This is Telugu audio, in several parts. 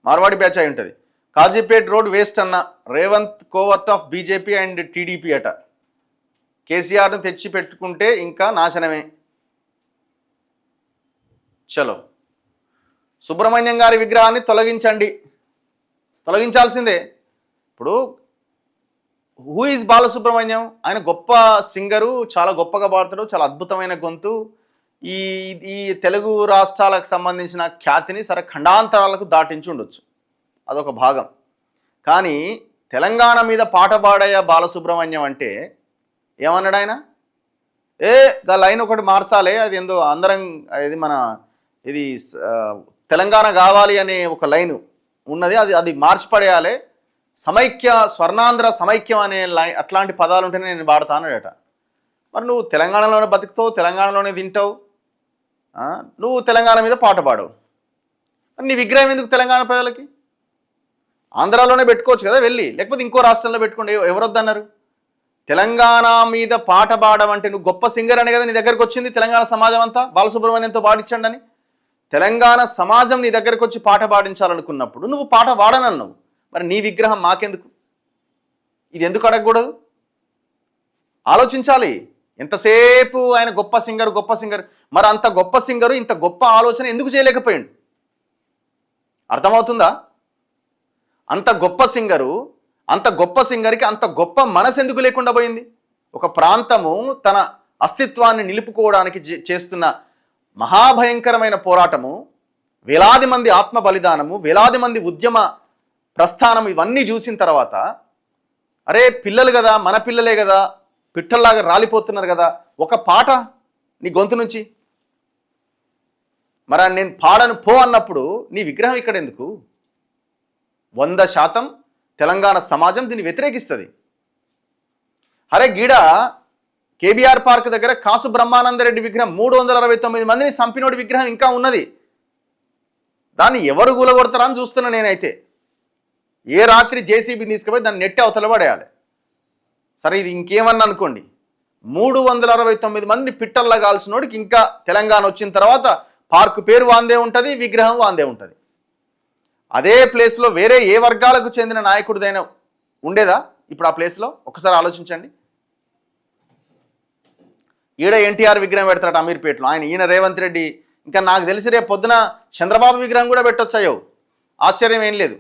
మార్వాడి బ్యాచ్ అయి ఉంటుంది. కాజీపేట్ రోడ్ వేస్ట్ అన్న, Revanth covert of BJP and TDP అట. కేసీఆర్ను తెచ్చి పెట్టుకుంటే ఇంకా నాశనమే. చలో, సుబ్రహ్మణ్యం గారి విగ్రహాన్ని తొలగించాల్సిందే. ఇప్పుడు హూ ఈజ్ బాలసుబ్రహ్మణ్యం? ఆయన గొప్ప సింగరు, చాలా గొప్పగా పాడతాడు, చాలా అద్భుతమైన గొంతు. ఈ ఈ తెలుగు రాష్ట్రాలకు సంబంధించిన ఖ్యాతిని సరే ఖండాంతరాలకు దాటించి ఉండొచ్చు, అదొక భాగం. కానీ తెలంగాణ మీద పాట పాడయ్య బాలసుబ్రహ్మణ్యం అంటే ఏమన్నాడు ఆయన? గా లైన్ ఒకటి మార్చాలి, అది ఏందో అందరం ఇది తెలంగాణ కావాలి అనే ఒక లైను ఉన్నది, అది మార్చి పడేయాలి. సమైక్య, స్వర్ణాంధ్ర సమైక్యం అనే అట్లాంటి పదాలు ఉంటేనే నేను పాడతానడట. మరి నువ్వు తెలంగాణలోనే బతుకుతావు, తెలంగాణలోనే తింటావు, నువ్వు తెలంగాణ మీద పాట పాడవు. నీ విగ్రహం ఎందుకు తెలంగాణ ప్రజలకి? ఆంధ్రాలోనే పెట్టుకోవచ్చు కదా వెళ్ళి, లేకపోతే ఇంకో రాష్ట్రంలో పెట్టుకోండి, ఎవరొద్దన్నారు? తెలంగాణ మీద పాట పాడమంటే నువ్వు గొప్ప సింగర్ అనే కదా నీ దగ్గరకు వచ్చింది తెలంగాణ సమాజం అంతా బాలసుబ్రహ్మణ్యంతో పాడించండి అని. తెలంగాణ సమాజం నీ దగ్గరకు వచ్చి పాట పాడించాలనుకున్నప్పుడు నువ్వు పాట పాడనన్నావు, మరి నీ విగ్రహం మాకెందుకు? ఇది ఎందుకు అడగకూడదు? ఆలోచించాలి. ఎంతసేపు ఆయన గొప్ప సింగర్, మరి అంత గొప్ప సింగరు ఇంత గొప్ప ఆలోచన ఎందుకు చేయలేకపోయాడు? అర్థమవుతుందా? అంత గొప్ప సింగర్కి అంత గొప్ప మనసు ఎందుకు లేకుండా పోయింది? ఒక ప్రాంతము తన అస్తిత్వాన్ని నిలుపుకోవడానికి చేస్తున్న మహాభయంకరమైన పోరాటము, వేలాది మంది ఆత్మ బలిదానము, వేలాది మంది ఉద్యమ ప్రస్థానం, ఇవన్నీ చూసిన తర్వాత అరే పిల్లలు కదా, మన పిల్లలే కదా, పిట్టల్లాగా రాలిపోతున్నారు కదా, ఒక పాట నీ గొంతు నుంచి, మరి నేను పాడను పో అన్నప్పుడు నీ విగ్రహం ఇక్కడ ఎందుకు? 100% తెలంగాణ సమాజం దీన్ని వ్యతిరేకిస్తుంది. అరే గీడ కేబీఆర్ పార్క్ దగ్గర కాసు బ్రహ్మానందరెడ్డి విగ్రహం 369 మందిని చంపినోడి విగ్రహం ఇంకా ఉన్నది. దాన్ని ఎవరు కూలగొడతారా అని చూస్తున్నా నేనైతే. ఏ రాత్రి జేసీబీ తీసుకుపోయి దాన్ని నెట్టి అవతల పడేయాలి. సరే ఇది ఇంకేమన్నా అనుకోండి, 369 మందిని పిట్టల్లా కాల్సినోడికి ఇంకా తెలంగాణ వచ్చిన తర్వాత పార్కు పేరు వాందే ఉంటుంది, విగ్రహం వాందే ఉంటుంది. అదే ప్లేస్లో వేరే ఏ వర్గాలకు చెందిన నాయకుడిదైనా ఉండేదా ఇప్పుడు ఆ ప్లేస్లో? ఒకసారి ఆలోచించండి. ఈడ ఎన్టీఆర్ విగ్రహం పెడతాడు అమీర్పేటలో, ఈయన రేవంత్ రెడ్డి, ఇంకా నాకు తెలిసి రేపు పొద్దున చంద్రబాబు విగ్రహం కూడా పెట్టొచ్చాయో, ఆశ్చర్యం ఏం లేదు.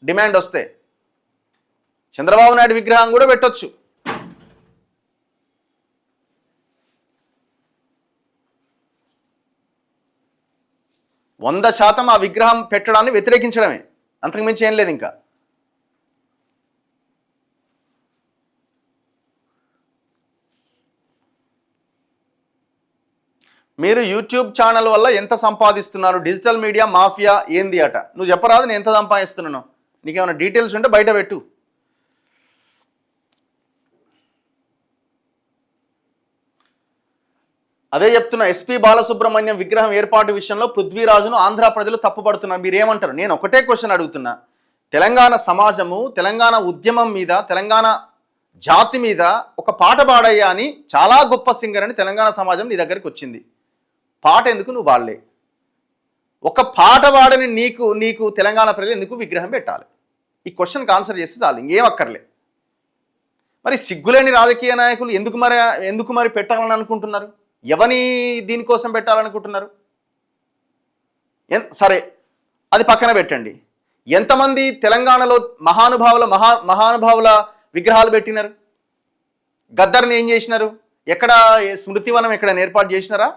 డిమాండ్ వస్తే చంద్రబాబు నాయుడు విగ్రహం కూడా పెట్టొచ్చు. వంద శాతం ఆ విగ్రహం పెట్టడాన్ని వ్యతిరేకించడమే, అంతకుమించి ఏం లేదు. ఇంకా మీరు యూట్యూబ్ ఛానల్ వల్ల ఎంత సంపాదిస్తున్నారు, డిజిటల్ మీడియా మాఫియా ఏంది అట, నువ్వు చెప్పరాదు నేను ఎంత సంపాదిస్తున్నాను? నీకేమైనా డీటెయిల్స్ ఉంటే బయట పెట్టు. అదే చెప్తున్నా, ఎస్పీ బాలసుబ్రహ్మణ్యం విగ్రహం ఏర్పాటు విషయంలో పృథ్వీరాజును ఆంధ్ర ప్రజలు తప్పుపడుతున్నారు. మీరేమంటారు? నేను ఒకటే క్వశ్చన్ అడుగుతున్నా. తెలంగాణ సమాజము, తెలంగాణ ఉద్యమం మీద, తెలంగాణ జాతి మీద ఒక పాట పాడయ్యా అని, చాలా గొప్ప సింగర్ అని తెలంగాణ సమాజం నీ దగ్గరికి వచ్చింది. పాట ఎందుకు నువ్వు పాడలే? ఒక పాట పాడని నీకు తెలంగాణ ప్రజలు ఎందుకు విగ్రహం పెట్టాలి? ఈ క్వశ్చన్కి ఆన్సర్ చేస్తే చాలు, ఇంకేం అక్కర్లే. మరి సిగ్గులేని రాజకీయ నాయకులు ఎందుకు మరి పెట్టాలని అనుకుంటున్నారు? ఎవని దీనికోసం పెట్టాలనుకుంటున్నారు? సరే అది పక్కన పెట్టండి. ఎంతమంది తెలంగాణలో మహానుభావుల విగ్రహాలు పెట్టినారు? గద్దర్ని ఏం చేసినారు? ఎక్కడ స్మృతివనం ఎక్కడైనా ఏర్పాటు చేసినారా?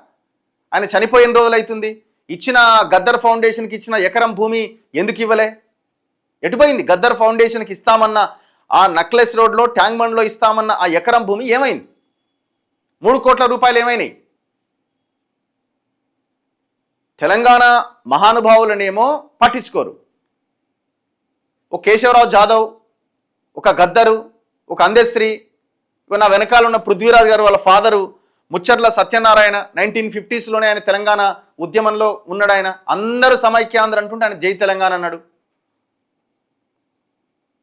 ఆయన చనిపోయిన రోజులు అవుతుంది. ఇచ్చిన గద్దర్ ఫౌండేషన్కి ఇచ్చిన ఎకరం భూమి ఎందుకు ఇవ్వలే? ఎటుపోయింది? గద్దర్ ఫౌండేషన్కి ఇస్తామన్న ఆ నక్లెస్ రోడ్లో, ట్యాంక్ బండ్లో ఇస్తామన్న ఆ ఎకరం భూమి ఏమైంది? 3 కోట్ల రూపాయలు ఏమైనాయి? తెలంగాణ మహానుభావులనేమో పట్టించుకోరు. ఒక కేశవరావు జాదవ్, ఒక గద్దరు, ఒక అందశ్రీ, నా వెనకాల ఉన్న పృథ్వీరాజ్ గారు వాళ్ళ ఫాదరు ముచ్చర్ల సత్యనారాయణ, 1950sలోనే ఆయన తెలంగాణ ఉద్యమంలో ఉన్నాడు. ఆయన అందరూ సమైక్యాంధ్ర అంటుంటే ఆయన జై తెలంగాణ అన్నాడు.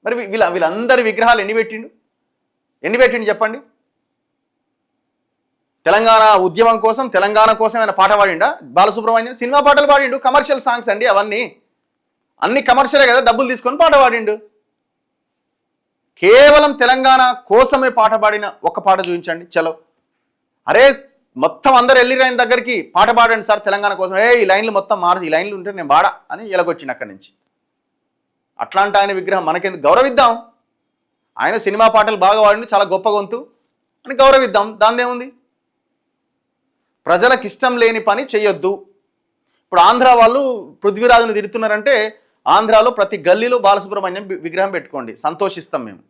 మరి వీళ్ళందరి విగ్రహాలు ఎన్ని పెట్టిండు చెప్పండి? తెలంగాణ ఉద్యమం కోసం, తెలంగాణ కోసం ఆయన పాట పాడిండా బాలసుబ్రహ్మణ్యం? సినిమా పాటలు పాడిండు, కమర్షియల్ సాంగ్స్ అండి అవన్నీ. అన్ని కమర్షియలే కదా, డబ్బులు తీసుకొని పాట పాడిండు. కేవలం తెలంగాణ కోసమే పాట పాడిన ఒక పాట చూపించండి చలో. అరే మొత్తం అందరు వెళ్ళిరు ఆయన దగ్గరికి, పాట పాడండి సార్ తెలంగాణ కోసం, ఈ లైన్లు మొత్తం మార్చి, ఈ లైన్లు ఉంటే నేను పాడా అని ఎలాగొచ్చింది అక్కడి నుంచి. అట్లాంటి ఆయన విగ్రహం మనకెందుకు, గౌరవిద్దాం. ఆయన సినిమా పాటలు బాగా పాడిండు, చాలా గొప్ప గొంతు అని గౌరవిద్దాం, దానిదేముంది. ప్రజలకు ఇష్టం లేని పని చెయ్యొద్దు. ఇప్పుడు ఆంధ్ర వాళ్ళు పృథ్వీరాజును తిడుతున్నారంటే, ఆంధ్రాలో ప్రతి గల్లీలో బాలసుబ్రహ్మణ్యం విగ్రహం పెట్టుకోండి, సంతోషిస్తాం మేము.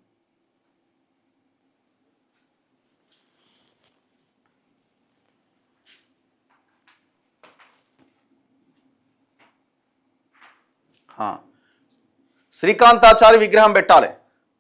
శ్రీకాంతాచారి విగ్రహం పెట్టాలి.